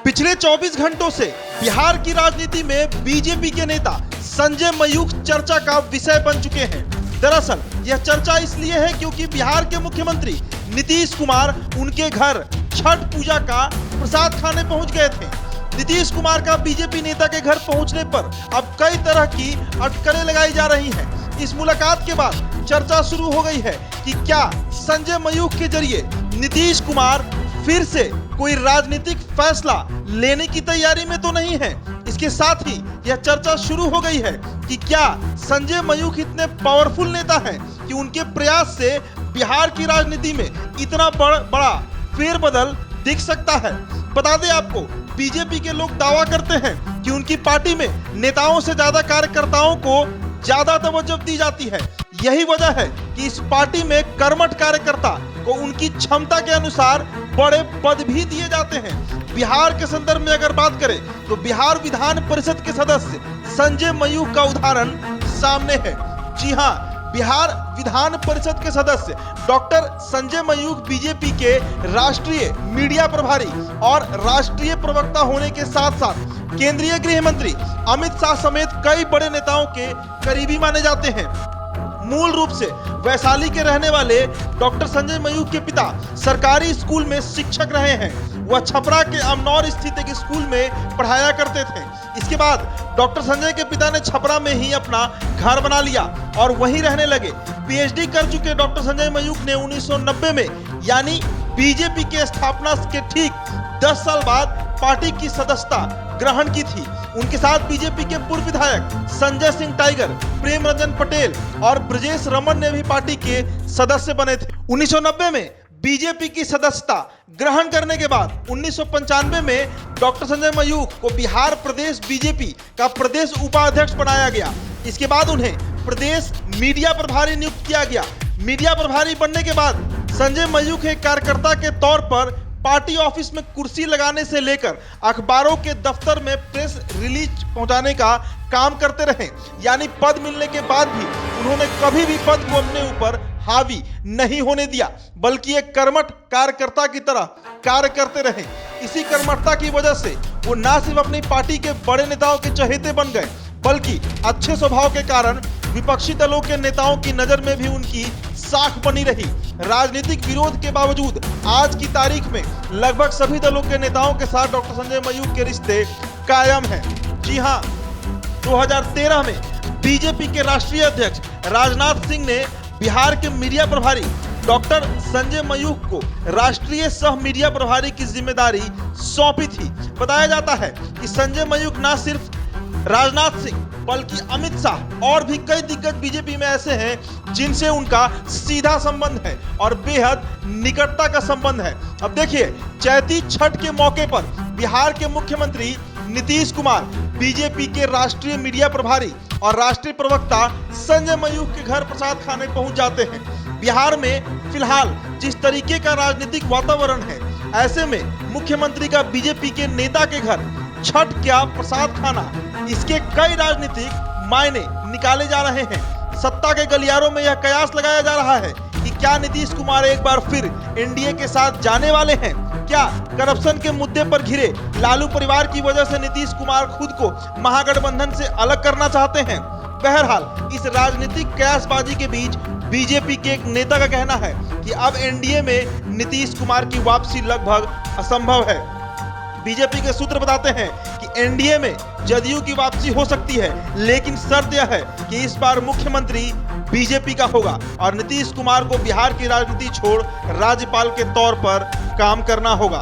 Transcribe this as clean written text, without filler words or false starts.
पिछले 24 घंटों से बिहार की राजनीति में बीजेपी के नेता संजय मयूख चर्चा का विषय बन चुके हैं। दरअसल यह चर्चा इसलिए है क्योंकि बिहार के मुख्यमंत्री नीतीश कुमार उनके घर छठ पूजा का प्रसाद खाने पहुंच गए थे। नीतीश कुमार का बीजेपी नेता के घर पहुंचने पर अब कई तरह की अटकलें लगाई जा रही हैं। इस मुलाकात के बाद चर्चा शुरू हो गई है कि क्या संजय मयूख के जरिए नीतीश कुमार फिर से कोई राजनीतिक फैसला लेने की तैयारी में तो नहीं है। इसके साथ ही यह चर्चा शुरू हो गई है कि क्या संजय मयूख इतने पावरफुल नेता हैं कि उनके प्रयास से बिहार की राजनीति में इतना बड़ा फेरबदल दिख सकता है। बता दें आपको, बीजेपी के लोग दावा करते हैं कि उनकी पार्टी में नेताओं से ज्यादा कार्यकर्ताओं को ज्यादा तवज्जो दी जाती है। यही वजह है कि इस पार्टी में कर्मठ कार्यकर्ता को उनकी क्षमता के अनुसार बड़े पद भी दिए जाते हैं। बिहार के संदर्भ में अगर बात करें तो बिहार विधान परिषद के सदस्य संजय मयूख का उदाहरण सामने है। जी हां, बिहार विधान परिषद के सदस्य डॉक्टर संजय मयूख बीजेपी के राष्ट्रीय मीडिया प्रभारी और राष्ट्रीय प्रवक्ता होने के साथ साथ केंद्रीय गृह मंत्री अमित शाह समेत कई बड़े नेताओं के करीबी माने जाते हैं। मूल रूप से वैशाली के रहने वाले डॉक्टर संजय मयूख के पिता सरकारी स्कूल में शिक्षक रहे हैं। वह छपरा के अमनौर स्थित एक स्कूल में पढ़ाया करते थे। इसके बाद डॉक्टर संजय के पिता ने छपरा में ही अपना घर बना लिया और वहीं रहने लगे। पीएचडी कर चुके डॉक्टर संजय मयूख ने 1990 में यानी बीजेपी के स्थापना के ठीक 10 साल बाद पार्टी की सदस्यता ग्रहण की थी। उनके साथ बीजेपी के पूर्व विधायक संजय सिंह टाइगर, प्रेम रंजन पटेल और ब्रजेश रमन ने भी पार्टी के सदस्य बने थे। 1990 में बीजेपी की सदस्यता ग्रहण करने के बाद 1995 में डॉक्टर संजय मयूख को बिहार प्रदेश बीजेपी का प्रदेश उपाध्यक्ष बनाया गया। इसके बाद उन्हें प्रदेश मीडिया प्रभारी नियुक्त किया गया। मीडिया प्रभारी बनने के बाद संजय मयूख एक कार्यकर्ता के तौर पर पार्टी ऑफिस में कुर्सी लगाने से लेकर अखबारों के दफ्तर में प्रेस रिलीज पहुंचाने का काम करते रहे। यानी पद मिलने के बाद भी उन्होंने कभी भी पद को अपने ऊपर हावी नहीं होने दिया, बल्कि एक कर्मठ कार्यकर्ता की तरह कार्य करते रहे। इसी कर्मठता की वजह से वो न सिर्फ अपनी पार्टी के बड़े नेताओं के चहेते बन गए, बल्कि अच्छे स्वभाव के कारण विपक्षी दलों के नेताओं की नजर में भी उनकी साख बनी रही। राजनीतिक विरोध के बावजूद आज की तारीख में लगभग सभी दलों के नेताओं के साथ डॉक्टर संजय मयूख के रिश्ते कायम हैं। जी हां, 2013 में बीजेपी के राष्ट्रीय अध्यक्ष राजनाथ सिंह ने बिहार के मीडिया प्रभारी डॉक्टर संजय मयूख को राष्ट्रीय सह मीडिया प्रभारी की जिम्मेदारी सौंपी थी। बताया जाता है कि संजय मयूख न सिर्फ राजनाथ सिंह बल्कि अमित शाह और भी कई दिग्गज बीजेपी में ऐसे हैं जिनसे उनका सीधा संबंध है और बेहद निकटता का संबंध है। अब देखिए, चैती छठ के मौके पर बिहार के मुख्यमंत्री नीतीश कुमार बीजेपी के राष्ट्रीय मीडिया प्रभारी और राष्ट्रीय प्रवक्ता संजय मयूख के घर प्रसाद खाने पहुंच जाते हैं। बिहार में फिलहाल जिस तरीके का राजनीतिक वातावरण है, ऐसे में मुख्यमंत्री का बीजेपी के नेता के घर छठ क्या प्रसाद खाना, इसके कई राजनीतिक मायने निकाले जा रहे हैं। सत्ता के गलियारों में यह कयास लगाया जा रहा है कि क्या नीतीश कुमार एक बार फिर एनडीए के साथ जाने वाले हैं। क्या करप्शन के मुद्दे पर घिरे लालू परिवार की वजह से नीतीश कुमार खुद को महागठबंधन से अलग करना चाहते हैं। बहरहाल इस राजनीतिक कयासबाजी के बीच बीजेपी के एक नेता का कहना है कि अब एनडीए में नीतीश कुमार की वापसी लगभग असंभव है। बीजेपी के सूत्र बताते हैं कि एनडीए में जदयू की वापसी हो सकती है, लेकिन शर्त यह है कि इस बार मुख्यमंत्री बीजेपी का होगा और नीतीश कुमार को बिहार की राजनीति छोड़ राज्यपाल के तौर पर काम करना होगा।